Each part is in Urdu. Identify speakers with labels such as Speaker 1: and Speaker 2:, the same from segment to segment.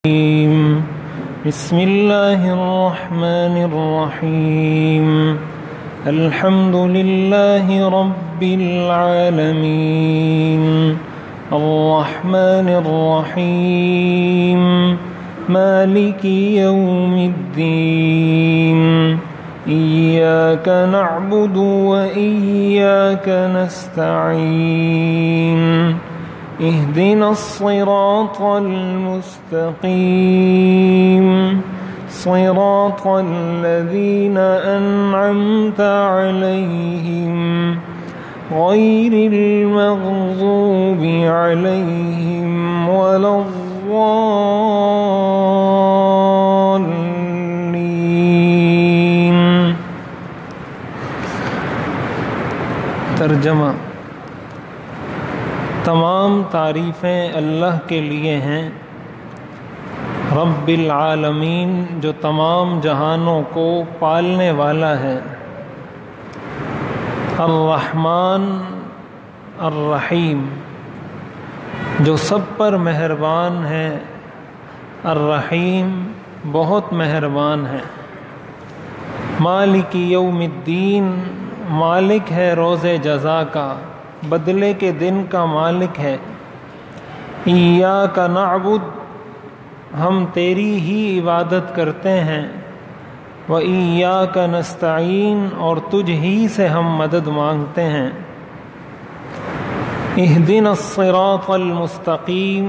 Speaker 1: بسم اللہ الرحمن الرحیم الحمد للہ رب العالمین الرحمن الرحیم مالک یوم الدین ایاک نعبد و ایاک نستعین اهدنا الصراط المستقيم صراط الذين أنعمت عليهم غير المغضوب عليهم ولا الضالين۔ ترجمہ: تمام تعریفیں اللہ کے لیے ہیں، رب العالمین جو تمام جہانوں کو پالنے والا ہے، الرحمن الرحیم جو سب پر مہربان ہے، الرحیم بہت مہربان ہے، مالک یوم الدین مالک ہے روز جزا کا، بدلے کے دن کا مالک ہے، ایاک نعبد ہم تیری ہی عبادت کرتے ہیں، و ایاک نستعین اور تجھ ہی سے ہم مدد مانگتے ہیں، اہدنا الصراط المستقیم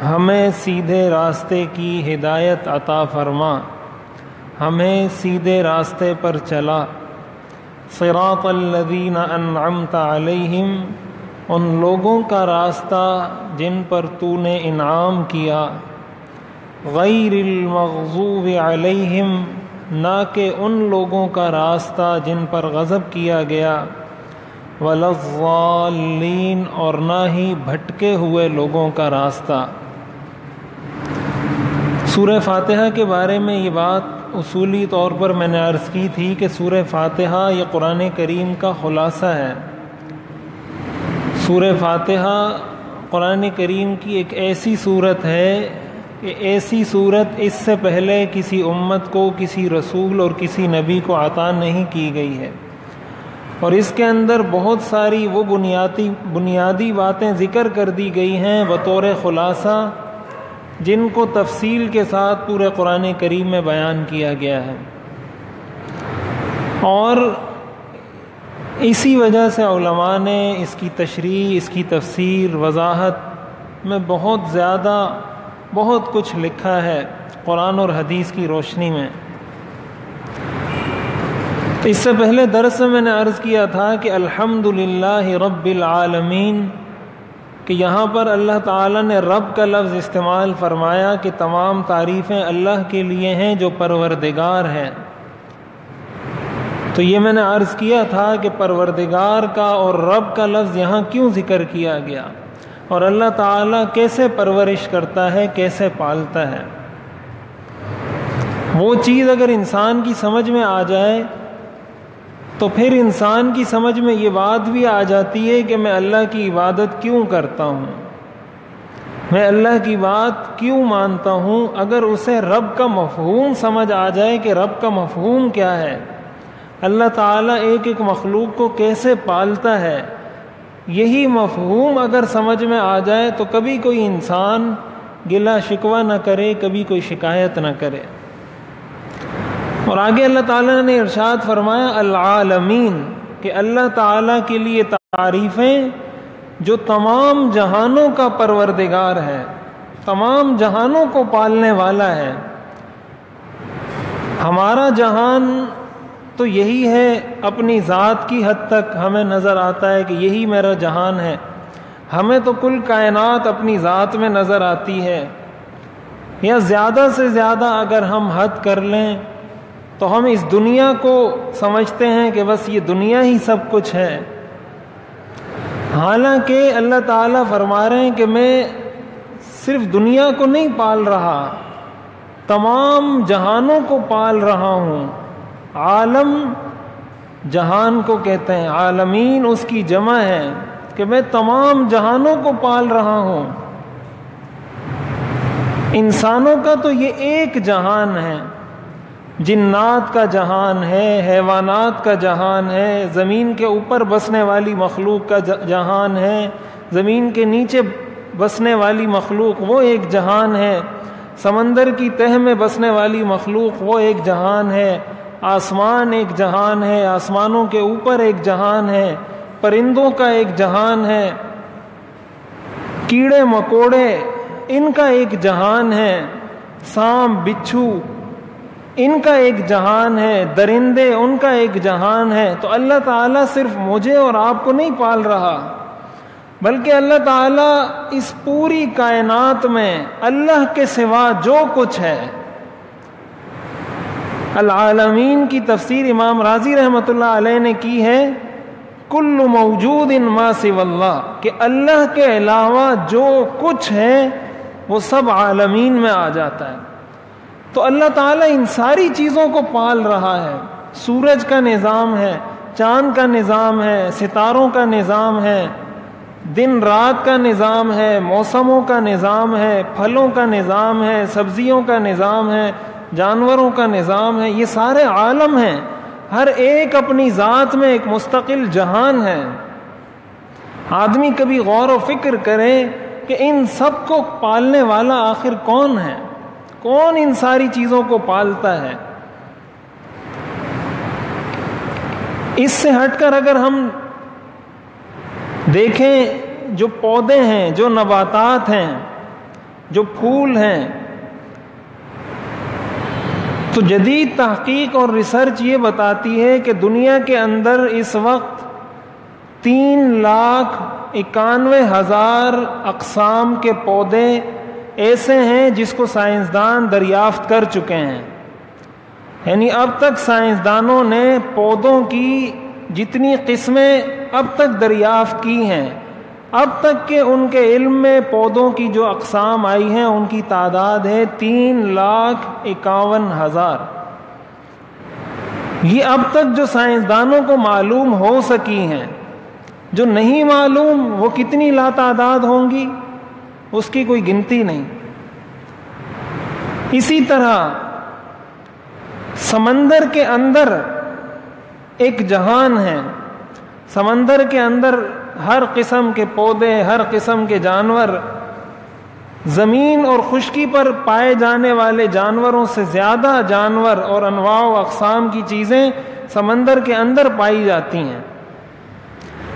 Speaker 1: ہمیں سیدھے راستے کی ہدایت عطا فرما، ہمیں سیدھے راستے پر چلا، صراط الذین انعمت علیہم ان لوگوں کا راستہ جن پر تو نے انعام کیا، غیر المغضوب علیہم نہ کہ ان لوگوں کا راستہ جن پر غضب کیا گیا، ولا الضالین اور نہ ہی بھٹکے ہوئے لوگوں کا راستہ۔ سورہ فاتحہ کے بارے میں یہ بات اصولی طور پر میں نے عرض کی تھی کہ سورہ فاتحہ یہ قرآن کریم کا خلاصہ ہے۔ سورہ فاتحہ قرآن کریم کی ایک ایسی صورت ہے کہ ایسی صورت اس سے پہلے کسی امت کو، کسی رسول اور کسی نبی کو عطا نہیں کی گئی ہے، اور اس کے اندر بہت ساری وہ بنیادی باتیں ذکر کر دی گئی ہیں بطور خلاصہ، جن کو تفصیل کے ساتھ پورے قرآن کریم میں بیان کیا گیا ہے، اور اسی وجہ سے علماء نے اس کی تشریح، اس کی تفسیر، وضاحت میں بہت کچھ لکھا ہے قرآن اور حدیث کی روشنی میں۔ تو اس سے پہلے درس میں نے عرض کیا تھا کہ الحمدللہ رب العالمین کہ یہاں پر اللہ تعالیٰ نے رب کا لفظ استعمال فرمایا کہ تمام تعریفیں اللہ کے لیے ہیں جو پروردگار ہے۔ تو یہ میں نے عرض کیا تھا کہ پروردگار کا اور رب کا لفظ یہاں کیوں ذکر کیا گیا، اور اللہ تعالیٰ کیسے پرورش کرتا ہے، کیسے پالتا ہے۔ وہ چیز اگر انسان کی سمجھ میں آ جائے تو پھر انسان کی سمجھ میں یہ بات بھی آ جاتی ہے کہ میں اللہ کی عبادت کیوں کرتا ہوں، میں اللہ کی بات کیوں مانتا ہوں۔ اگر اسے رب کا مفہوم سمجھ آ جائے کہ رب کا مفہوم کیا ہے، اللہ تعالیٰ ایک ایک مخلوق کو کیسے پالتا ہے، یہی مفہوم اگر سمجھ میں آ جائے تو کبھی کوئی انسان گلہ شکوہ نہ کرے، کبھی کوئی شکایت نہ کرے۔ اور آگے اللہ تعالیٰ نے ارشاد فرمایا العالمین کہ اللہ تعالیٰ کے لیے تعریفیں جو تمام جہانوں کا پروردگار ہے، تمام جہانوں کو پالنے والا ہے۔ ہمارا جہان تو یہی ہے، اپنی ذات کی حد تک ہمیں نظر آتا ہے کہ یہی میرا جہان ہے، ہمیں تو کل کائنات اپنی ذات میں نظر آتی ہے، یا زیادہ سے زیادہ اگر ہم حد کر لیں تو ہم اس دنیا کو سمجھتے ہیں کہ بس یہ دنیا ہی سب کچھ ہے، حالانکہ اللہ تعالیٰ فرما رہے ہیں کہ میں صرف دنیا کو نہیں پال رہا، تمام جہانوں کو پال رہا ہوں۔ عالم جہان کو کہتے ہیں، عالمین اس کی جمع ہے کہ میں تمام جہانوں کو پال رہا ہوں۔ انسانوں کا تو یہ ایک جہان ہے، جنات کا جہان ہے، حیوانات کا جہان ہے، زمین کے اوپر بسنے والی مخلوق کا جہان ہے، زمین کے نیچے بسنے والی مخلوق وہ ایک جہان ہے، سمندر کی تہ میں بسنے والی مخلوق وہ ایک جہان ہے، آسمان ایک جہان ہے، آسمانوں کے اوپر ایک جہان ہے، پرندوں کا ایک جہان ہے، کیڑے مکوڑے ان کا ایک جہان ہے، سانپ بچھو ان کا ایک جہان ہے، درندے ان کا ایک جہان ہے۔ تو اللہ تعالیٰ صرف مجھے اور آپ کو نہیں پال رہا، بلکہ اللہ تعالیٰ اس پوری کائنات میں اللہ کے سوا جو کچھ ہے، العالمین کی تفسیر امام رازی رحمۃ اللہ علیہ نے کی ہے، کل موجود ما سوی اللہ، کہ اللہ کے علاوہ جو کچھ ہے وہ سب عالمین میں آ جاتا ہے۔ تو اللہ تعالیٰ ان ساری چیزوں کو پال رہا ہے، سورج کا نظام ہے، چاند کا نظام ہے، ستاروں کا نظام ہے، دن رات کا نظام ہے، موسموں کا نظام ہے، پھلوں کا نظام ہے، سبزیوں کا نظام ہے، جانوروں کا نظام ہے، یہ سارے عالم ہیں، ہر ایک اپنی ذات میں ایک مستقل جہان ہے۔ آدمی کبھی غور و فکر کرے کہ ان سب کو پالنے والا آخر کون ہے، کون ان ساری چیزوں کو پالتا ہے۔ اس سے ہٹ کر اگر ہم دیکھیں جو پودے ہیں، جو نباتات ہیں، جو پھول ہیں، تو جدید تحقیق اور ریسرچ یہ بتاتی ہے کہ دنیا کے اندر اس وقت 3,91,000 اقسام کے پودے ایسے ہیں جس کو سائنسدان دریافت کر چکے ہیں۔ یعنی اب تک سائنسدانوں نے پودوں کی جتنی قسمیں اب تک دریافت کی ہیں، اب تک کے ان کے علم میں پودوں کی جو اقسام آئی ہیں ان کی تعداد ہے 3,51,000۔ یہ اب تک جو سائنسدانوں کو معلوم ہو سکی ہیں، جو نہیں معلوم وہ کتنی لاتعداد ہوں گی، اس کی کوئی گنتی نہیں۔ اسی طرح سمندر کے اندر ایک جہان ہے، سمندر کے اندر ہر قسم کے پودے، ہر قسم کے جانور، زمین اور خشکی پر پائے جانے والے جانوروں سے زیادہ جانور اور انواع و اقسام کی چیزیں سمندر کے اندر پائی جاتی ہیں۔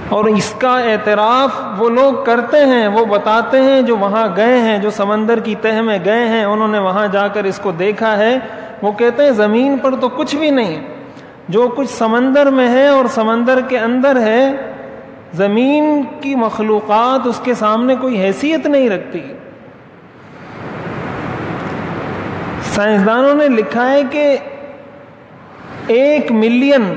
Speaker 1: اور اس کا اعتراف وہ لوگ کرتے ہیں، وہ بتاتے ہیں جو وہاں گئے ہیں، جو سمندر کی تہ میں گئے ہیں، انہوں نے وہاں جا کر اس کو دیکھا ہے، وہ کہتے ہیں زمین پر تو کچھ بھی نہیں، جو کچھ سمندر میں ہے اور سمندر کے اندر ہے، زمین کی مخلوقات اس کے سامنے کوئی حیثیت نہیں رکھتی۔ سائنسدانوں نے لکھا ہے کہ 1 ملین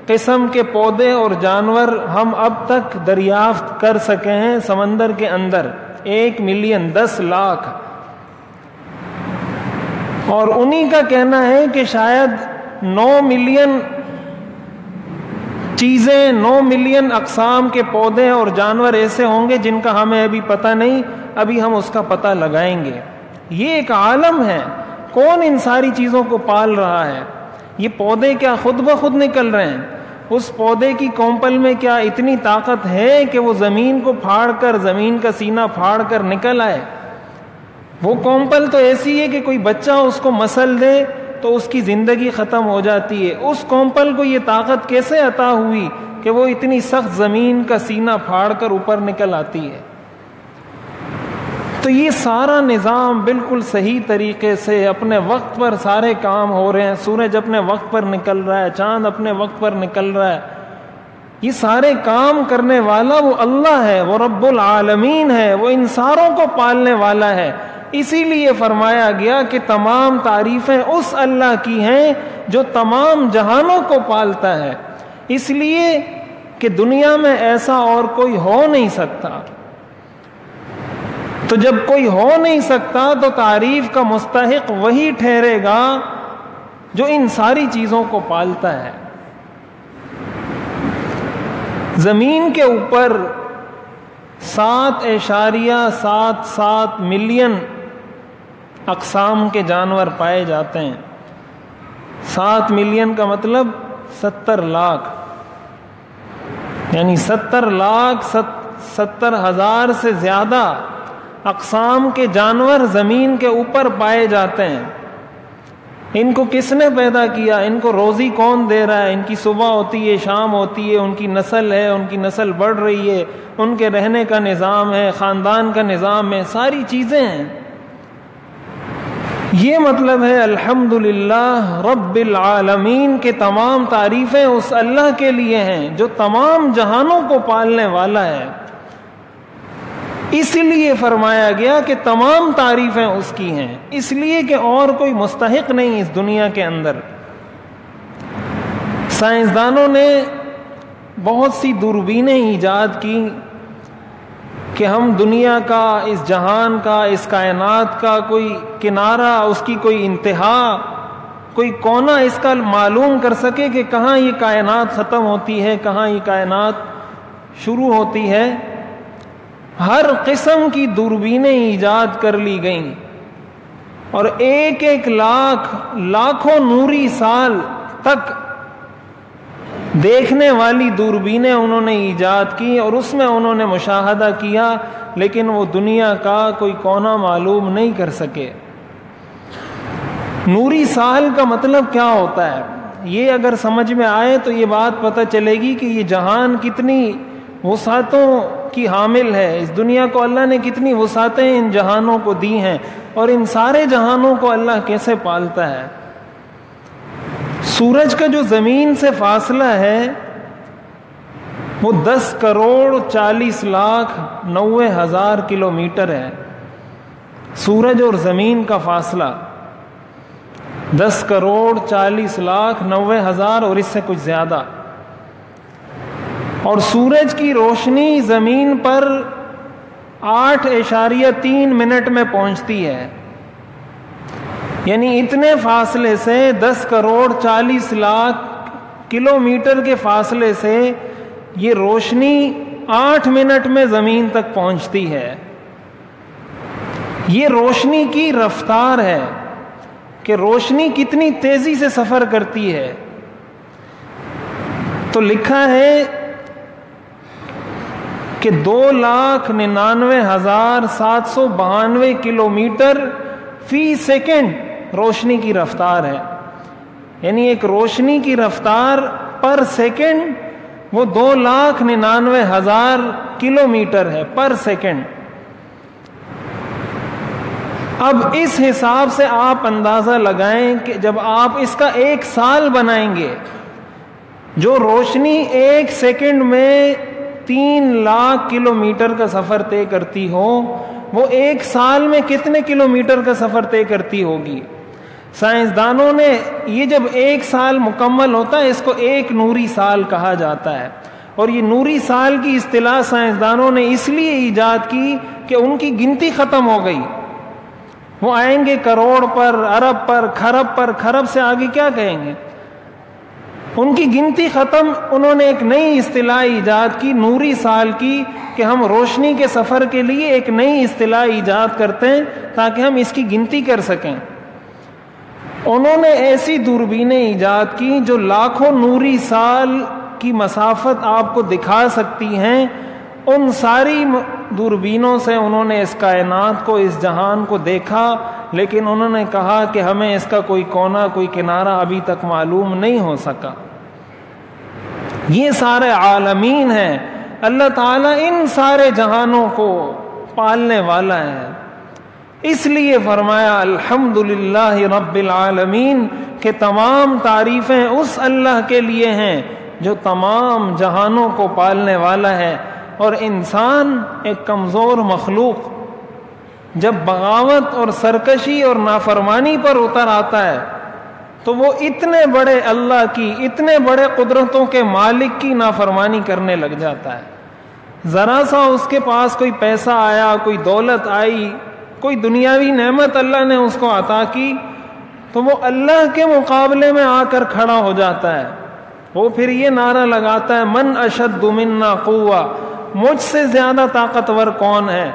Speaker 1: قسم کے پودے اور جانور ہم اب تک دریافت کر سکے ہیں سمندر کے اندر، 1 ملین 10 لاکھ، اور انہی کا کہنا ہے کہ شاید 9 ملین چیزیں، 9 ملین اقسام کے پودے اور جانور ایسے ہوں گے جن کا ہمیں ابھی پتہ نہیں، ابھی ہم اس کا پتہ لگائیں گے۔ یہ ایک عالم ہے، کون ان ساری چیزوں کو پال رہا ہے؟ یہ پودے کیا خود بخود نکل رہے ہیں؟ اس پودے کی کونپل میں کیا اتنی طاقت ہے کہ وہ زمین کو پھاڑ کر، زمین کا سینہ پھاڑ کر نکل آئے؟ وہ کونپل تو ایسی ہے کہ کوئی بچہ اس کو مسل دے تو اس کی زندگی ختم ہو جاتی ہے۔ اس کونپل کو یہ طاقت کیسے عطا ہوئی کہ وہ اتنی سخت زمین کا سینہ پھاڑ کر اوپر نکل آتی ہے؟ تو یہ سارا نظام بالکل صحیح طریقے سے اپنے وقت پر سارے کام ہو رہے ہیں، سورج اپنے وقت پر نکل رہا ہے، چاند اپنے وقت پر نکل رہا ہے، یہ سارے کام کرنے والا وہ اللہ ہے، وہ رب العالمین ہے، وہ ان ساروں کو پالنے والا ہے۔ اسی لیے فرمایا گیا کہ تمام تعریفیں اس اللہ کی ہیں جو تمام جہانوں کو پالتا ہے، اس لیے کہ دنیا میں ایسا اور کوئی ہو نہیں سکتا۔ تو جب کوئی ہو نہیں سکتا تو تعریف کا مستحق وہی ٹھہرے گا جو ان ساری چیزوں کو پالتا ہے۔ زمین کے اوپر 7.77 ملین اقسام کے جانور پائے جاتے ہیں۔ 7 ملین کا مطلب 70 لاکھ، یعنی 70,000 سے زیادہ اقسام کے جانور زمین کے اوپر پائے جاتے ہیں۔ ان کو کس نے پیدا کیا؟ ان کو روزی کون دے رہا ہے؟ ان کی صبح ہوتی ہے، شام ہوتی ہے، ان کی نسل ہے، ان کی نسل بڑھ رہی ہے، ان کے رہنے کا نظام ہے، خاندان کا نظام ہے، ساری چیزیں ہیں۔ یہ مطلب ہے الحمدللہ رب العالمین کے تمام تعریفیں اس اللہ کے لیے ہیں جو تمام جہانوں کو پالنے والا ہے۔ اس لیے فرمایا گیا کہ تمام تعریفیں اس کی ہیں، اس لیے کہ اور کوئی مستحق نہیں اس دنیا کے اندر۔ سائنسدانوں نے بہت سی دوربینیں ایجاد کی کہ ہم دنیا کا، اس جہان کا، اس کائنات کا کوئی کنارہ، اس کی کوئی انتہا، کوئی کونا اس کا معلوم کر سکے کہ کہاں یہ کائنات ختم ہوتی ہے، کہاں یہ کائنات شروع ہوتی ہے۔ ہر قسم کی دوربینیں ایجاد کر لی گئیں اور 1 لاکھ لاکھوں نوری سال تک دیکھنے والی دوربینیں انہوں نے ایجاد کی اور اس میں انہوں نے مشاہدہ کیا، لیکن وہ دنیا کا کوئی کونا معلوم نہیں کر سکے۔ نوری سال کا مطلب کیا ہوتا ہے؟ یہ اگر سمجھ میں آئے تو یہ بات پتہ چلے گی کہ یہ جہان کتنی وسعتوں کی حامل ہے۔ اس دنیا کو اللہ نے کتنی وسعتیں ان جہانوں کو دی ہیں، اور ان سارے جہانوں کو اللہ کیسے پالتا ہے۔ سورج کا جو زمین سے فاصلہ ہے وہ 10,40,90,000 کلومیٹر ہے۔ سورج اور زمین کا فاصلہ 10,40,90,000 اور اس سے کچھ زیادہ، اور سورج کی روشنی زمین پر 8.3 منٹ میں پہنچتی ہے، یعنی اتنے فاصلے سے 10,40,00,000 کلومیٹر کے فاصلے سے یہ روشنی 8 منٹ میں زمین تک پہنچتی ہے۔ یہ روشنی کی رفتار ہے کہ روشنی کتنی تیزی سے سفر کرتی ہے۔ تو لکھا ہے کہ 2,99,792 کلومیٹر فی سیکنڈ روشنی کی رفتار ہے، یعنی ایک روشنی کی رفتار پر سیکنڈ وہ 2,99,000 کلومیٹر ہے پر سیکنڈ۔ اب اس حساب سے آپ اندازہ لگائیں کہ جب آپ اس کا 1 سال بنائیں گے، جو روشنی 1 سیکنڈ میں 3 لاکھ کلومیٹر کا سفر طے کرتی ہو، وہ 1 سال میں کتنے کلومیٹر کا سفر طے کرتی ہوگی؟ سائنسدانوں نے یہ جب 1 سال مکمل ہوتا ہے اس کو 1 نوری سال کہا جاتا ہے، اور یہ نوری سال کی اصطلاح سائنسدانوں نے اس لیے ایجاد کی کہ ان کی گنتی ختم ہو گئی۔ وہ آئیں گے کروڑ پر، ارب پر، کھرب سے آگے کیا کہیں گے؟ ان کی گنتی ختم۔ انہوں نے ایک نئی اصطلاح ایجاد کی نوری سال کی، کہ ہم روشنی کے سفر کے لیے ایک نئی اصطلاح ایجاد کرتے ہیں تاکہ ہم اس کی گنتی کر سکیں۔ انہوں نے ایسی دوربینیں ایجاد کی جو لاکھوں نوری سال کی مسافت آپ کو دکھا سکتی ہیں۔ ان ساری دوربینوں سے انہوں نے اس کائنات کو، اس جہان کو دیکھا، لیکن انہوں نے کہا کہ ہمیں اس کا کوئی کونا، کوئی کنارہ ابھی تک معلوم نہیں ہو سکا۔ یہ سارے عالمین ہیں، اللہ تعالیٰ ان سارے جہانوں کو پالنے والا ہے۔ اس لیے فرمایا الحمدللہ رب العالمین کہ تمام تعریفیں اس اللہ کے لیے ہیں جو تمام جہانوں کو پالنے والا ہے۔ اور انسان ایک کمزور مخلوق جب بغاوت اور سرکشی اور نافرمانی پر اتر آتا ہے تو وہ اتنے بڑے اللہ کی، اتنے بڑے قدرتوں کے مالک کی نافرمانی کرنے لگ جاتا ہے۔ ذرا سا اس کے پاس کوئی پیسہ آیا، کوئی دولت آئی، کوئی دنیاوی نعمت اللہ نے اس کو عطا کی، تو وہ اللہ کے مقابلے میں آ کر کھڑا ہو جاتا ہے۔ وہ پھر یہ نعرہ لگاتا ہے من اشد منا قوہ، مجھ سے زیادہ طاقتور کون ہے؟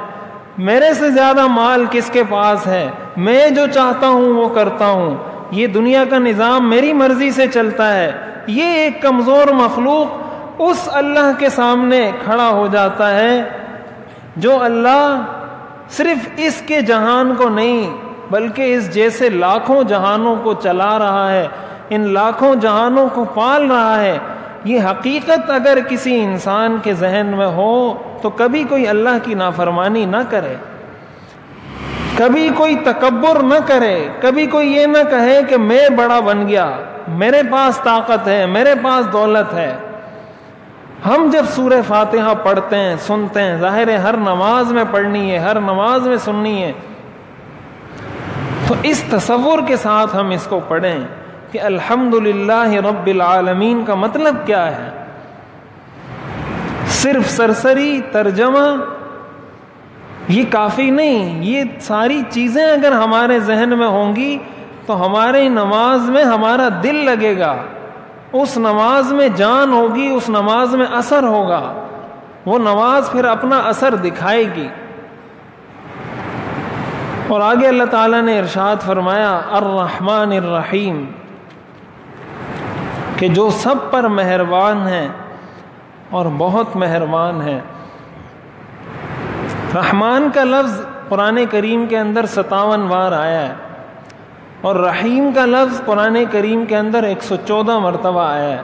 Speaker 1: میرے سے زیادہ مال کس کے پاس ہے، میں جو چاہتا ہوں وہ کرتا ہوں، یہ دنیا کا نظام میری مرضی سے چلتا ہے، یہ ایک کمزور مخلوق اس اللہ کے سامنے کھڑا ہو جاتا ہے جو اللہ صرف اس کے جہان کو نہیں بلکہ اس جیسے لاکھوں جہانوں کو چلا رہا ہے، ان لاکھوں جہانوں کو پال رہا ہے۔ یہ حقیقت اگر کسی انسان کے ذہن میں ہو تو کبھی کوئی اللہ کی نافرمانی نہ کرے، کبھی کوئی تکبر نہ کرے، کبھی کوئی یہ نہ کہے کہ میں بڑا بن گیا، میرے پاس طاقت ہے، میرے پاس دولت ہے۔ ہم جب سورہ فاتحہ پڑھتے ہیں، سنتے ہیں، ظاہر ہے ہر نماز میں پڑھنی ہے، ہر نماز میں سننی ہے، تو اس تصور کے ساتھ ہم اس کو پڑھیں کہ الحمدللہ رب العالمین کا مطلب کیا ہے۔ صرف سرسری ترجمہ یہ کافی نہیں، یہ ساری چیزیں اگر ہمارے ذہن میں ہوں گی تو ہماری نماز میں ہمارا دل لگے گا، اس نماز میں جان ہوگی، اس نماز میں اثر ہوگا، وہ نماز پھر اپنا اثر دکھائے گی۔ اور آگے اللہ تعالیٰ نے ارشاد فرمایا الرحمن الرحیم، کہ جو سب پر مہربان ہیں اور بہت مہربان ہیں۔ رحمان کا لفظ قرآن کریم کے اندر 57 بار آیا ہے اور رحیم کا لفظ قرآن کریم کے اندر 114 مرتبہ آیا ہے۔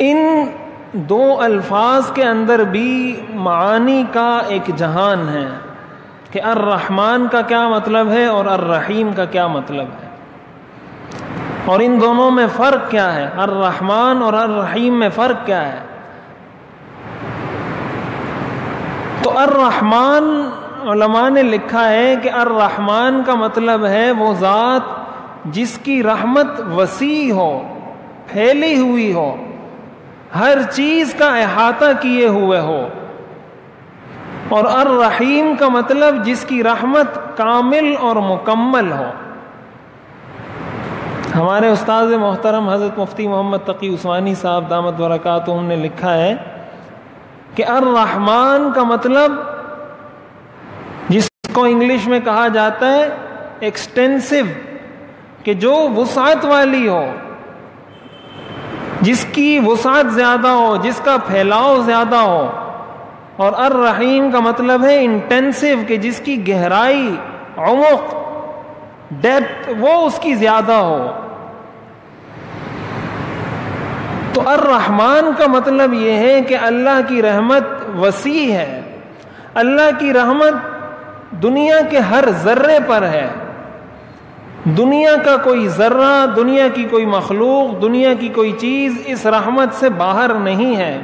Speaker 1: ان دو الفاظ کے اندر بھی معانی کا ایک جہان ہے کہ الرحمن کا کیا مطلب ہے اور الرحیم کا کیا مطلب ہے، اور ان دونوں میں فرق کیا ہے، الرحمن اور الرحیم میں فرق کیا ہے۔ تو الرحمن علماء نے لکھا ہے کہ الرحمن کا مطلب ہے وہ ذات جس کی رحمت وسیع ہو، پھیلی ہوئی ہو، ہر چیز کا احاطہ کیے ہوئے ہو، اور الرحیم کا مطلب جس کی رحمت کامل اور مکمل ہو۔ ہمارے استاد محترم حضرت مفتی محمد تقی عثمانی صاحب دامت برکاتہم نے لکھا ہے کہ الرحمن کا مطلب جس کو انگلش میں کہا جاتا ہے ایکسٹینسو، کہ جو وسعت والی ہو، جس کی وسعت زیادہ ہو، جس کا پھیلاؤ زیادہ ہو، اور الرحیم کا مطلب ہے انٹینسو، کہ جس کی گہرائی، عمق، ڈیپتھ وہ اس کی زیادہ ہو۔ تو الرحمن کا مطلب یہ ہے کہ اللہ کی رحمت وسیع ہے، اللہ کی رحمت دنیا کے ہر ذرے پر ہے، دنیا کا کوئی ذرہ، دنیا کی کوئی مخلوق، دنیا کی کوئی چیز اس رحمت سے باہر نہیں ہے۔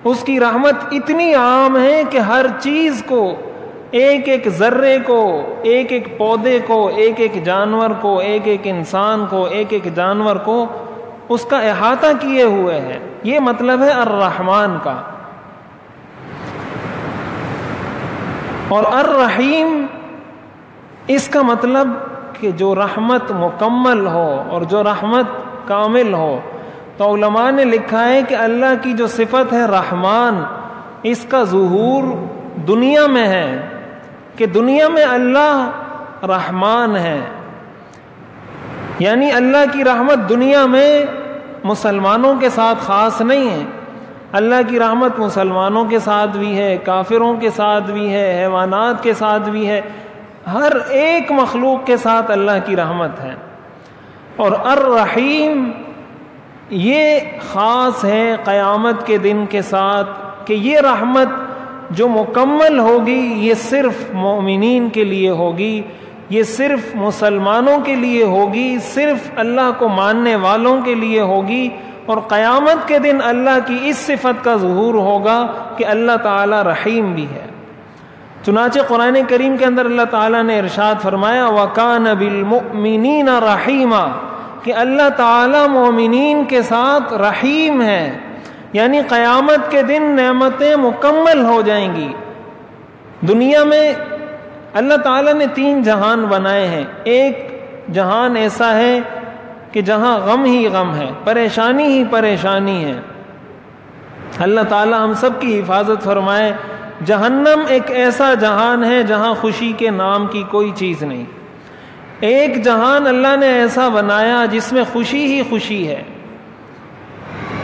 Speaker 1: اس کی رحمت اتنی عام ہے کہ ہر چیز کو، ایک ایک ذرے کو، ایک ایک پودے کو، ایک ایک جانور کو، ایک ایک انسان کو، ایک ایک جانور کو اس کا احاطہ کیے ہوئے ہے۔ یہ مطلب ہے الرحمن کا۔ اور الرحیم اس کا مطلب کہ جو رحمت مکمل ہو اور جو رحمت کامل ہو۔ تو علماء نے لکھا ہے کہ اللہ کی جو صفت ہے رحمان، اس کا ظہور دنیا میں ہے، کہ دنیا میں اللہ رحمان ہے، یعنی اللہ کی رحمت دنیا میں مسلمانوں کے ساتھ خاص نہیں ہے، اللہ کی رحمت مسلمانوں کے ساتھ بھی ہے، کافروں کے ساتھ بھی ہے، حیوانات کے ساتھ بھی ہے، ہر ایک مخلوق کے ساتھ اللہ کی رحمت ہے۔ اور الرحیم یہ خاص ہے قیامت کے دن کے ساتھ، کہ یہ رحمت جو مکمل ہوگی یہ صرف مومنین کے لیے ہوگی، یہ صرف مسلمانوں کے لیے ہوگی، صرف اللہ کو ماننے والوں کے لیے ہوگی۔ اور قیامت کے دن اللہ کی اس صفت کا ظہور ہوگا کہ اللہ تعالی رحیم بھی ہے۔ چنانچہ قرآن کریم کے اندر اللہ تعالیٰ نے ارشاد فرمایا وَكَانَ بِالْمُؤْمِنِينَ رَحِيمًا، کہ اللہ تعالیٰ مومنین کے ساتھ رحیم ہے، یعنی قیامت کے دن نعمتیں مکمل ہو جائیں گی۔ دنیا میں اللہ تعالیٰ نے 3 جہان بنائے ہیں۔ ایک جہان ایسا ہے کہ جہاں غم ہی غم ہے، پریشانی ہی پریشانی ہے۔ اللہ تعالیٰ ہم سب کی حفاظت فرمائے جہنم ایک ایسا جہان ہے جہاں خوشی کے نام کی کوئی چیز نہیں. ایک جہان اللہ نے ایسا بنایا جس میں خوشی ہی خوشی ہے،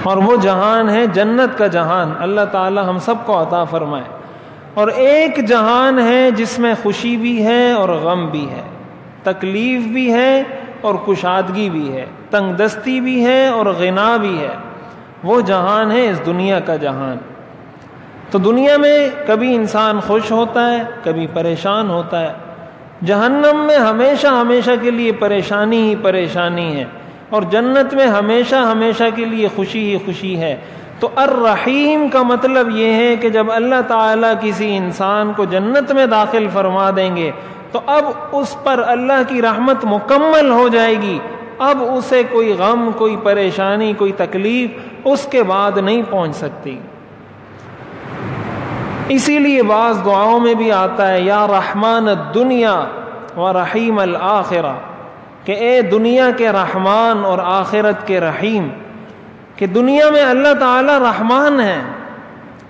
Speaker 1: اور وہ جہان ہے جنت کا جہان. اللہ تعالی ہم سب کو عطا فرمائے. اور ایک جہان ہے جس میں خوشی بھی ہے اور غم بھی ہے، تکلیف بھی ہے اور کشادگی بھی ہے، تنگ دستی بھی ہے اور غنا بھی ہے. وہ جہان ہے اس دنیا کا جہان. تو دنیا میں کبھی انسان خوش ہوتا ہے، کبھی پریشان ہوتا ہے. جہنم میں ہمیشہ ہمیشہ کے لیے پریشانی ہی پریشانی ہے، اور جنت میں ہمیشہ ہمیشہ کے لیے خوشی ہی خوشی ہے. تو الرحیم کا مطلب یہ ہے کہ جب اللہ تعالیٰ کسی انسان کو جنت میں داخل فرما دیں گے تو اب اس پر اللہ کی رحمت مکمل ہو جائے گی. اب اسے کوئی غم، کوئی پریشانی، کوئی تکلیف اس کے بعد نہیں پہنچ سکتی. اسی لیے بعض دعاؤں میں بھی آتا ہے یا رحمان الدنیا و رحیم الآخرہ، کہ اے دنیا کے رحمان اور آخرت کے رحیم. کہ دنیا میں اللہ تعالیٰ رحمان ہیں،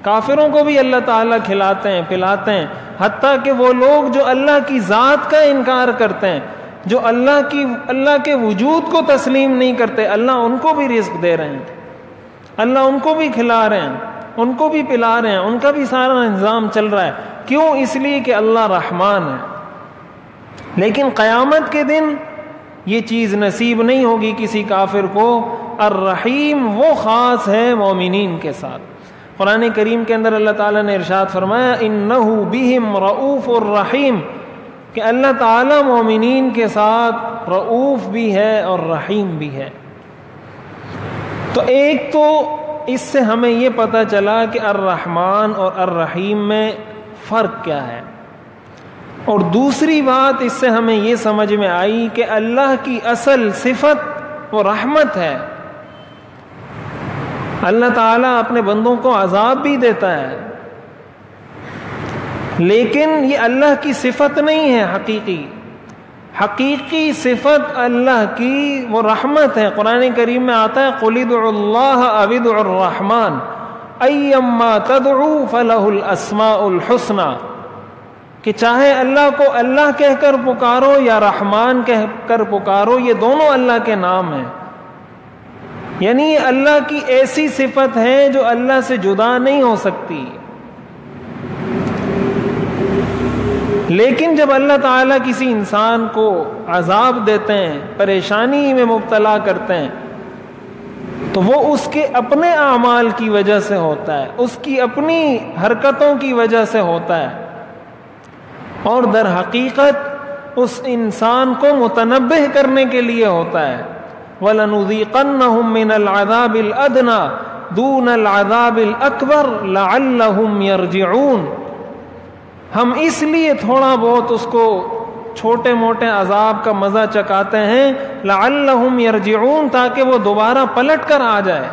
Speaker 1: کافروں کو بھی اللہ تعالیٰ کھلاتے ہیں پلاتے ہیں، حتیٰ کہ وہ لوگ جو اللہ کی ذات کا انکار کرتے ہیں، جو اللہ کے وجود کو تسلیم نہیں کرتے، اللہ ان کو بھی رزق دے رہے ہیں، اللہ ان کو بھی کھلا رہے ہیں، ان کو بھی پلا رہے ہیں، ان کا بھی سارا انتظام چل رہا ہے. کیوں؟ اس لیے کہ اللہ رحمان ہے. لیکن قیامت کے دن یہ چیز نصیب نہیں ہوگی کسی کافر کو. الرحیم وہ خاص ہے مومنین کے ساتھ. قرآن کریم کے اندر اللہ تعالیٰ نے ارشاد فرمایا انہ بہم رؤوف الرحیم، کہ اللہ تعالیٰ مومنین کے ساتھ رؤوف بھی ہے اور رحیم بھی ہے. تو ایک تو اس سے ہمیں یہ پتہ چلا کہ الرحمن اور الرحیم میں فرق کیا ہے، اور دوسری بات اس سے ہمیں یہ سمجھ میں آئی کہ اللہ کی اصل صفت وہ رحمت ہے. اللہ تعالیٰ اپنے بندوں کو عذاب بھی دیتا ہے، لیکن یہ اللہ کی صفت نہیں ہے. حقیقی صفت اللہ کی وہ رحمت ہے. قرآن کریم میں آتا ہے قل ادعوا اللہ او ادعوا الرحمن ایما تدعوا فلہ الاسماء الحسنی، کہ چاہے اللہ کو اللہ کہہ کر پکارو یا رحمان کہہ کر پکارو، یہ دونوں اللہ کے نام ہیں. یعنی اللہ کی ایسی صفت ہے جو اللہ سے جدا نہیں ہو سکتی. لیکن جب اللہ تعالیٰ کسی انسان کو عذاب دیتے ہیں، پریشانی میں مبتلا کرتے ہیں، تو وہ اس کے اپنے اعمال کی وجہ سے ہوتا ہے، اس کی اپنی حرکتوں کی وجہ سے ہوتا ہے، اور در حقیقت اس انسان کو متنبہ کرنے کے لیے ہوتا ہے. وَلَنُذِيقَنَّهُم مِّنَ الْعَذَابِ الْأَدْنَىٰ دُونَ الْعَذَابِ الْأَكْبَرِ لَعَلَّهُمْ يَرْجِعُونَ. ہم اس لیے تھوڑا بہت اس کو چھوٹے موٹے عذاب کا مزہ چکاتے ہیں لعلہم یرجعون، تاکہ وہ دوبارہ پلٹ کر آ جائے.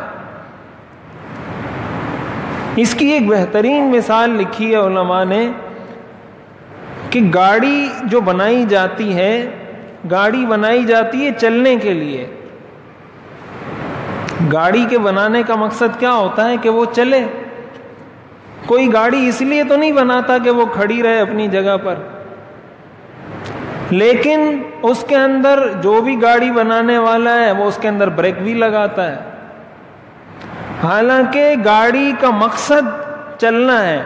Speaker 1: اس کی ایک بہترین مثال لکھی ہے علماء نے کہ گاڑی جو بنائی جاتی ہے، گاڑی بنائی جاتی ہے چلنے کے لیے. گاڑی کے بنانے کا مقصد کیا ہوتا ہے کہ وہ چلے. کوئی گاڑی اس لیے تو نہیں بناتا کہ وہ کھڑی رہے اپنی جگہ پر، لیکن اس کے اندر جو بھی گاڑی بنانے والا ہے وہ اس کے اندر بریک بھی لگاتا ہے. حالانکہ گاڑی کا مقصد چلنا ہے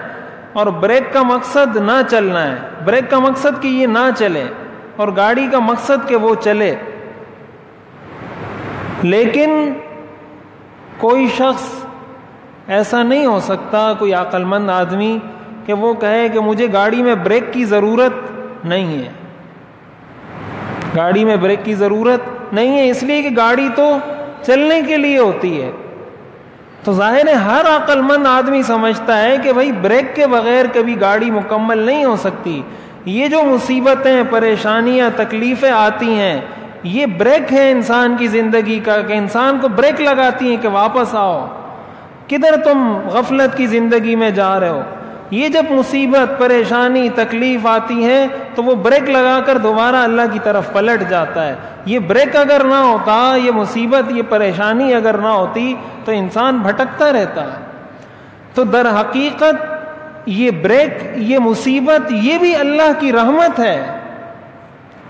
Speaker 1: اور بریک کا مقصد نہ چلنا ہے. بریک کا مقصد کہ یہ نہ چلے اور گاڑی کا مقصد کہ وہ چلے. لیکن کوئی شخص ایسا نہیں ہو سکتا، کوئی عقل مند آدمی، کہ وہ کہے کہ مجھے گاڑی میں بریک کی ضرورت نہیں ہے. گاڑی میں بریک کی ضرورت نہیں ہے اس لیے کہ گاڑی تو چلنے کے لیے ہوتی ہے. تو ظاہر ہے ہر عقل مند آدمی سمجھتا ہے کہ بھائی بریک کے بغیر کبھی گاڑی مکمل نہیں ہو سکتی. یہ جو مصیبتیں، پریشانیاں، تکلیفیں آتی ہیں، یہ بریک ہے انسان کی زندگی کا، کہ انسان کو بریک لگاتی ہیں کہ واپس آؤ، کدھر تم غفلت کی زندگی میں جا رہے ہو. یہ جب مصیبت، پریشانی، تکلیف آتی ہے تو وہ بریک لگا کر دوبارہ اللہ کی طرف پلٹ جاتا ہے. یہ بریک اگر نہ ہوتا، یہ مصیبت، یہ پریشانی اگر نہ ہوتی تو انسان بھٹکتا رہتا ہے. تو در حقیقت یہ بریک، یہ مصیبت، یہ بھی اللہ کی رحمت ہے.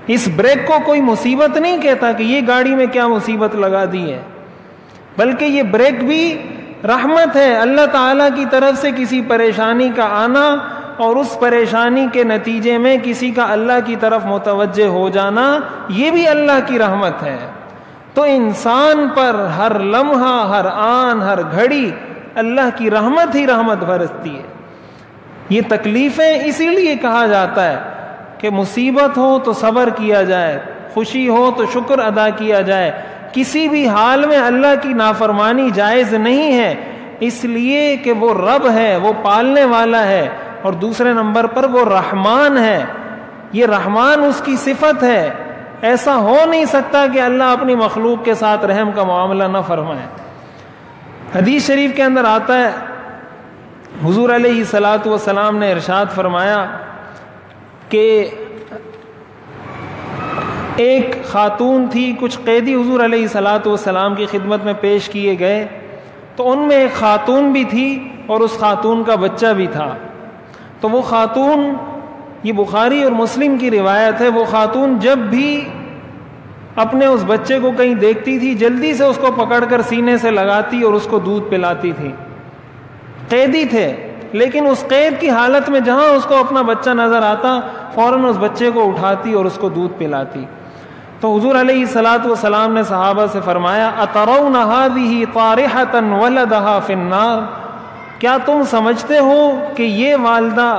Speaker 1: اس بریک کو کوئی مصیبت نہیں کہتا کہ یہ گاڑی میں کیا مصیبت لگا دی ہے، بلکہ یہ بریک بھی رحمت ہے. اللہ تعالیٰ کی طرف سے کسی پریشانی کا آنا اور اس پریشانی کے نتیجے میں کسی کا اللہ کی طرف متوجہ ہو جانا، یہ بھی اللہ کی رحمت ہے. تو انسان پر ہر لمحہ، ہر آن، ہر گھڑی اللہ کی رحمت ہی رحمت برستی ہے. یہ تکلیفیں اسی لیے کہا جاتا ہے کہ مصیبت ہو تو صبر کیا جائے، خوشی ہو تو شکر ادا کیا جائے. کسی بھی حال میں اللہ کی نافرمانی جائز نہیں ہے، اس لیے کہ وہ رب ہے، وہ پالنے والا ہے، اور دوسرے نمبر پر وہ رحمان ہے. یہ رحمان اس کی صفت ہے. ایسا ہو نہیں سکتا کہ اللہ اپنی مخلوق کے ساتھ رحم کا معاملہ نہ فرمائے. حدیث شریف کے اندر آتا ہے، حضور علیہ الصلاۃ والسلام نے ارشاد فرمایا کہ ایک خاتون تھی، کچھ قیدی حضور علیہ الصلاۃ والسلام کی خدمت میں پیش کیے گئے، تو ان میں ایک خاتون بھی تھی اور اس خاتون کا بچہ بھی تھا. تو وہ خاتون، یہ بخاری اور مسلم کی روایت ہے، وہ خاتون جب بھی اپنے اس بچے کو کہیں دیکھتی تھی جلدی سے اس کو پکڑ کر سینے سے لگاتی اور اس کو دودھ پلاتی تھی. قیدی تھے لیکن اس قید کی حالت میں جہاں اس کو اپنا بچہ نظر آتا فوراً اس بچے کو اٹھاتی اور اس کو دودھ پلاتی. تو حضور علیہ الصلاۃ والسلام نے صحابہ سے فرمایا، اترون هذه طارحۃ ولدها فی النار، کیا تم سمجھتے ہو کہ یہ والدہ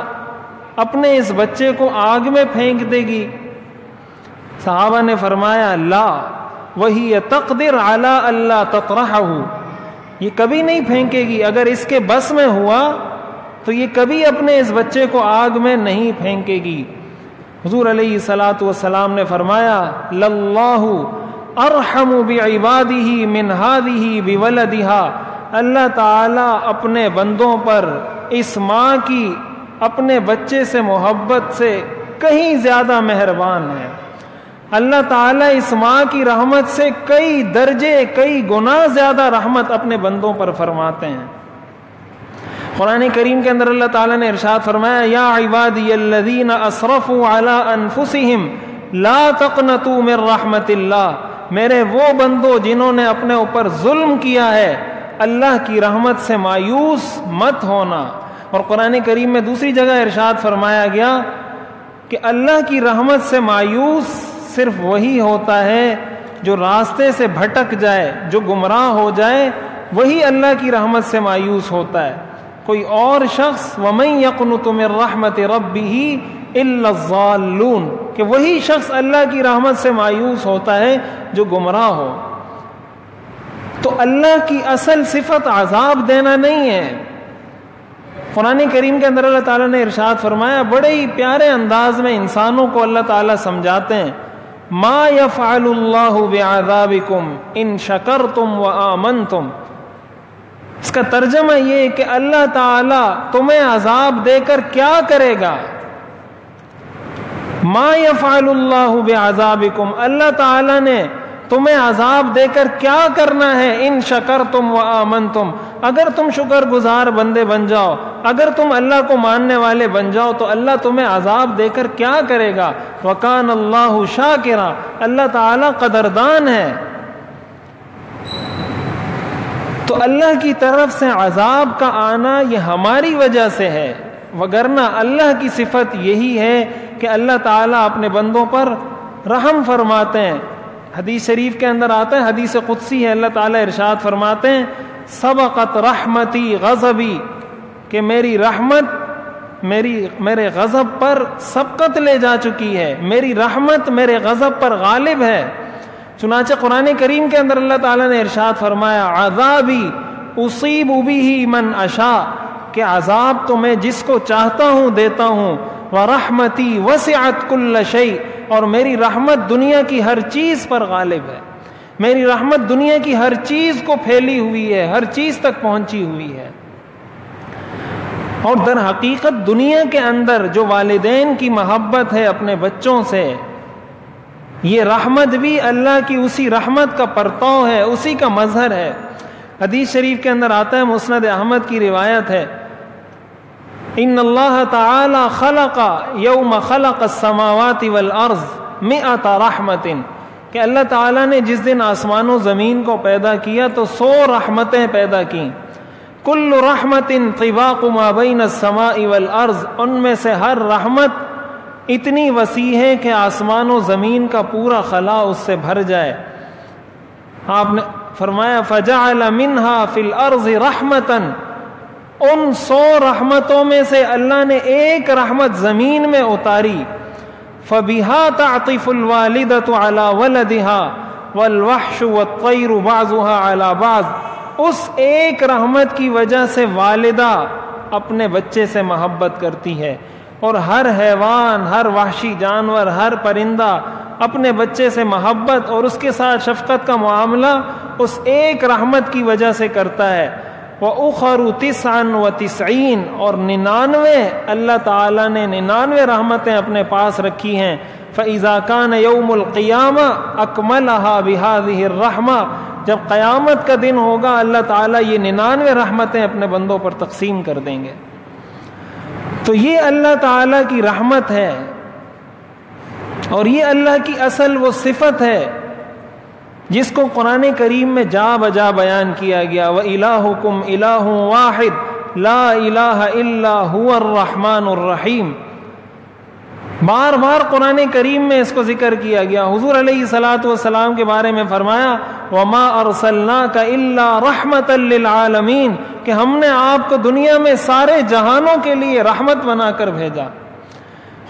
Speaker 1: اپنے اس بچے کو آگ میں پھینک دے گی؟ صحابہ نے فرمایا لا وہی تقدر علی اللہ تطرحہ، یہ کبھی نہیں پھینکے گی. اگر اس کے بس میں ہوا تو یہ کبھی اپنے اس بچے کو آگ میں نہیں پھینکے گی. حضور علیہ الصلاۃ والسلام نے فرمایا للہ ارحم بعبادہ من ہذہ بولدہا، اللہ تعالیٰ اپنے بندوں پر اس ماں کی اپنے بچے سے محبت سے کہیں زیادہ مہربان ہے. اللہ تعالیٰ اس ماں کی رحمت سے کئی درجے، کئی گنا زیادہ رحمت اپنے بندوں پر فرماتے ہیں. قرآن کریم کے اندر اللہ تعالیٰ نے ارشاد فرمایا یا عبادی الذین اسرفوا علی انفسہم لا تقنطوا من رحمت اللہ، میرے وہ بندو جنہوں نے اپنے اوپر ظلم کیا ہے اللہ کی رحمت سے مایوس مت ہونا. اور قرآن کریم میں دوسری جگہ ارشاد فرمایا گیا کہ اللہ کی رحمت سے مایوس صرف وہی ہوتا ہے جو راستے سے بھٹک جائے، جو گمراہ ہو جائے، وہی اللہ کی رحمت سے مایوس ہوتا ہے. کوئی اور شخص وَمَن يَقْنُطُ مِن رَحْمَتِ رَبِّهِ إِلَّا الضَّالُّونَ، کہ وہی شخص اللہ کی رحمت سے مایوس ہوتا ہے جو گمراہ ہو. تو اللہ کی اصل صفت عذاب دینا نہیں ہے. قرآن کریم کے اندر اللہ تعالیٰ نے ارشاد فرمایا، بڑے ہی پیارے انداز میں انسانوں کو اللہ تعالیٰ سمجھاتے ہیں، ما يفعل اللہ بعذابکم ان شکرتم وآمنتم. اس کا ترجمہ یہ کہ اللہ تعالیٰ تمہیں عذاب دے کر کیا کرے گا. ما يفعل اللہ بعذابکم، اللہ تعالیٰ نے تمہیں عذاب دے کر کیا کرنا ہے. ان شکرتم وآمنتم، اگر تم شکر گزار بندے بن جاؤ، اگر تم اللہ کو ماننے والے بن جاؤ تو اللہ تمہیں عذاب دے کر کیا کرے گا. وکان اللہ شاکرا، اللہ تعالیٰ قدردان ہے. تو اللہ کی طرف سے عذاب کا آنا یہ ہماری وجہ سے ہے، وگرنہ اللہ کی صفت یہی ہے کہ اللہ تعالیٰ اپنے بندوں پر رحم فرماتے ہیں. حدیث شریف کے اندر آتا ہے، حدیث قدسی ہے، اللہ تعالیٰ ارشاد فرماتے ہیں سبقت رحمتی غضبی، کہ میری رحمت میرے غضب پر سبقت لے جا چکی ہے، میری رحمت میرے غضب پر غالب ہے. چنانچہ قرآن کریم کے اندر اللہ تعالیٰ نے ارشاد فرمایا عذابی اصیب بہ من اشاء، کہ عذاب تو میں جس کو چاہتا ہوں دیتا ہوں. ورحمتی وسعت کل شیء، اور میری رحمت دنیا کی ہر چیز پر غالب ہے. میری رحمت دنیا کی ہر چیز کو پھیلی ہوئی ہے، ہر چیز تک پہنچی ہوئی ہے. اور در حقیقت دنیا کے اندر جو والدین کی محبت ہے اپنے بچوں سے، یہ رحمت بھی اللہ کی اسی رحمت کا پرتو ہے، اسی کا مظہر ہے. حدیث شریف کے اندر آتا ہے، مسند احمد کی روایت ہے، ان اللہ تعالی خلق یوم خلق السماوات والارض 100 رحمت، کہ اللہ تعالیٰ نے جس دن آسمان و زمین کو پیدا کیا تو 100 رحمتیں پیدا کیں. کل رحمت طباق ما بین السماء والارض، ان میں سے ہر رحمت اتنی وسیع ہے کہ آسمان و زمین کا پورا خلا اس سے بھر جائے. آپ نے فرمایا فجعل منہا فی الارض رحمتا، ان 100 رحمتوں میں سے اللہ نے ایک رحمت زمین میں اتاری. فَبِهَا تَعْطِفُ الْوَالِدَةُ عَلَى وَلَدِهَا وَالْوَحْشُ وَالطَّيْرُ بَعْضُهَا عَلَى بَعْضٍ، اس ایک رحمت کی وجہ سے والدہ اپنے بچے سے محبت کرتی ہے، اور ہر حیوان، ہر وحشی جانور، ہر پرندہ اپنے بچے سے محبت اور اس کے ساتھ شفقت کا معاملہ اس ایک رحمت کی وجہ سے کرتا ہے. وَأُخَرُ 99، اور 99 اللہ تعالیٰ نے 99 رحمتیں اپنے پاس رکھی ہیں. فَإِذَا كَانَ يَوْمُ الْقِيَامَةِ أَكْمَلَهَا بِهَذِهِ الرَّحْمَةِ، جب قیامت کا دن ہوگا اللہ تعالیٰ یہ 99 رحمتیں اپنے بندوں پر تقسیم کر دیں گے. تو یہ اللہ تعالیٰ کی رحمت ہے، اور یہ اللہ کی اصل وہ صفت ہے جس کو قرآن کریم میں جا بجا بیان کیا گیا. وَإِلَٰهُكُمْ إِلَٰهٌ وَاحِدٌ لَا إِلَٰهَ إِلَّا هُوَ الرَّحْمَٰنُ الرَّحِيمُ. بار بار قرآن کریم میں اس کو ذکر کیا گیا. حضور علیہ الصلوۃ والسلام کے بارے میں فرمایا وَمَا أَرْسَلْنَاكَ إِلَّا رَحْمَةً لِّلْعَالَمِينَ، کہ ہم نے آپ کو دنیا میں سارے جہانوں کے لیے رحمت بنا کر بھیجا.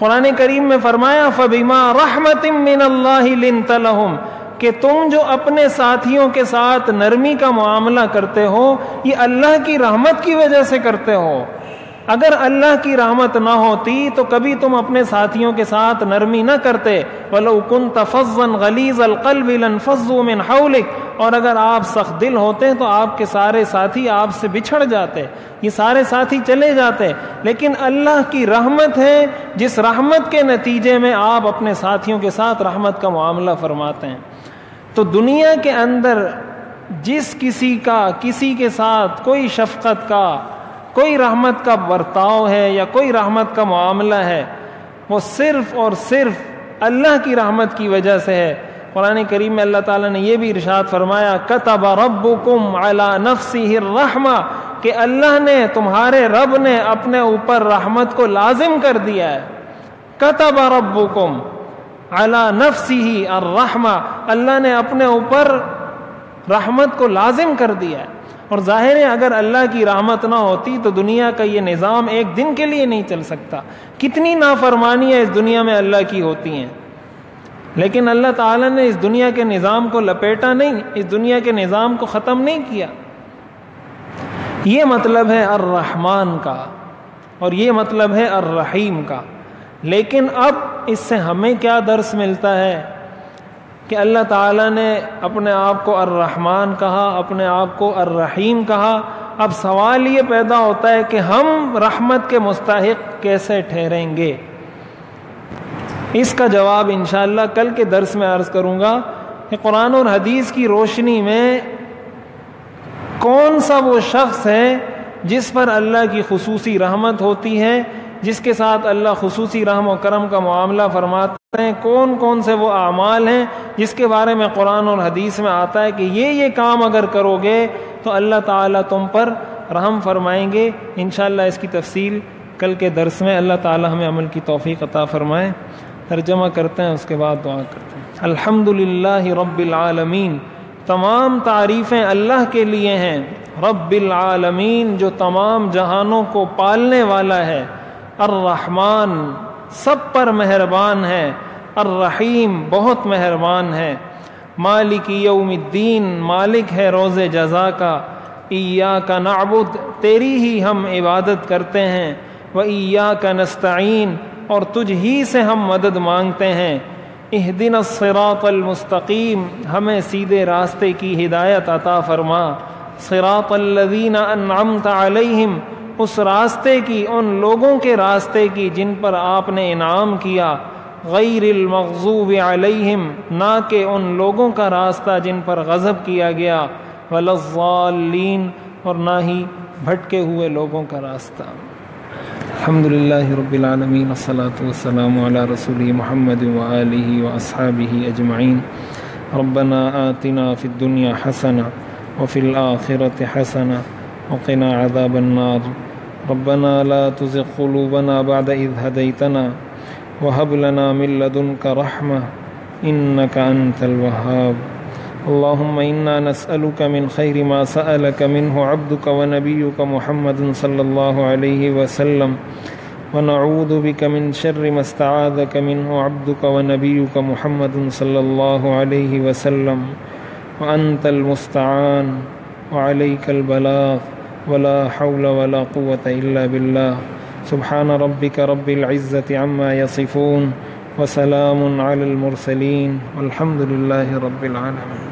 Speaker 1: قرآن کریم میں فرمایا فَبِمَا رَحْمَةٍ مِّنَ اللَّهِ لِنتَ لَهُمْ، کہ تم جو اپنے ساتھیوں کے ساتھ نرمی کا معاملہ کرتے ہو یہ اللہ کی رحمت کی وجہ سے کرتے ہو. اگر اللہ کی رحمت نہ ہوتی تو کبھی تم اپنے ساتھیوں کے ساتھ نرمی نہ کرتے. وَلَوْ كُنْتَ فَظًّا غَلِيظَ الْقَلْبِ لَانفَضُّوا مِنْ حَوْلِكَ، اور اگر آپ سخت دل ہوتے تو آپ کے سارے ساتھی آپ سے بچھڑ جاتے، یہ سارے ساتھی چلے جاتے. لیکن اللہ کی رحمت ہے جس رحمت کے نتیجے میں آپ اپنے ساتھیوں کے ساتھ رحمت کا معاملہ فرماتے ہیں. تو دنیا کے اندر جس کسی کا کسی کے ساتھ کوئی شفقت کا، کوئی رحمت کا برتاؤ ہے یا کوئی رحمت کا معاملہ ہے، وہ صرف اور صرف اللہ کی رحمت کی وجہ سے ہے. قرآن کریم میں اللہ تعالیٰ نے یہ بھی ارشاد فرمایا کتب ربکم علی نفسہ الرحمہ، کہ اللہ نے، تمہارے رب نے اپنے اوپر رحمت کو لازم کر دیا ہے. کتب ربکم علی نفسہ الرحمہ، اللہ نے اپنے اوپر رحمت کو لازم کر دیا ہے. اور ظاہر ہے اگر اللہ کی رحمت نہ ہوتی تو دنیا کا یہ نظام ایک دن کے لیے نہیں چل سکتا. کتنی نافرمانیاں اس دنیا میں اللہ کی ہوتی ہیں، لیکن اللہ تعالیٰ نے اس دنیا کے نظام کو لپیٹا نہیں، اس دنیا کے نظام کو ختم نہیں کیا. یہ مطلب ہے الرحمن کا، اور یہ مطلب ہے الرحیم کا. لیکن اب اس سے ہمیں کیا درس ملتا ہے کہ اللہ تعالیٰ نے اپنے آپ کو الرحمن کہا، اپنے آپ کو الرحیم کہا. اب سوال یہ پیدا ہوتا ہے کہ ہم رحمت کے مستحق کیسے ٹھہریں گے؟ اس کا جواب انشاءاللہ کل کے درس میں عرض کروں گا کہ قرآن اور حدیث کی روشنی میں کون سا وہ شخص ہے جس پر اللہ کی خصوصی رحمت ہوتی ہے، جس کے ساتھ اللہ خصوصی رحم و کرم کا معاملہ فرماتے ہیں، کون کون سے وہ اعمال ہیں جس کے بارے میں قرآن اور حدیث میں آتا ہے کہ یہ کام اگر کرو گے تو اللہ تعالیٰ تم پر رحم فرمائیں گے. انشاءاللہ اس کی تفصیل کل کے درس میں. اللہ تعالیٰ ہمیں عمل کی توفیق عطا فرمائے. ترجمہ کرتے ہیں، اس کے بعد دعا کرتے ہیں. الحمدللہ رب العالمین، تمام تعریفیں اللہ کے لیے ہیں. رب العالمین، جو تمام جہانوں کو پالنے والا ہے. الرحمن، سب پر مہربان ہے. الرحیم، بہت مہربان ہے. مالک یوم الدین، مالک ہے روز جزا کا. ایاک نعبد، تیری ہی ہم عبادت کرتے ہیں. وایاک نستعین، اور تجھ ہی سے ہم مدد مانگتے ہیں. اہدنا الصراط المستقیم، ہمیں سیدھے راستے کی ہدایت عطا فرما. صراط الذین انعمت علیہم، اس راستے کی، ان لوگوں کے راستے کی جن پر آپ نے انعام کیا. غیر المغضوب علیہم، نہ کہ ان لوگوں کا راستہ جن پر غضب کیا گیا. ولا الضالین، اور نہ ہی بھٹکے ہوئے لوگوں کا راستہ. الحمد للہ رب العالمین والصلاة والسلام علی رسول محمد وآلہ واصحابہ اجمعین. ربنا آتنا فی الدنیا حسنہ وفی الآخرۃ حسنہ وقنا عذاب النار. ربنا لا تزغ قلوبنا بعد إذ هديتنا وهب لنا من لدنك رحمة إنك أنت الوهاب. اللهم إنا نسألك من خير ما سألك منه عبدك ونبيك محمد صلى الله عليه وسلم ونعوذ بك من شر ما استعاذك منه عبدك ونبيك محمد صلى الله عليه وسلم وأنت المستعان وعليك البلاغ ولا حول ولا قوة إلا بالله. سبحان ربك رب العزة عما يصفون وسلام على المرسلين والحمد لله رب العالمين.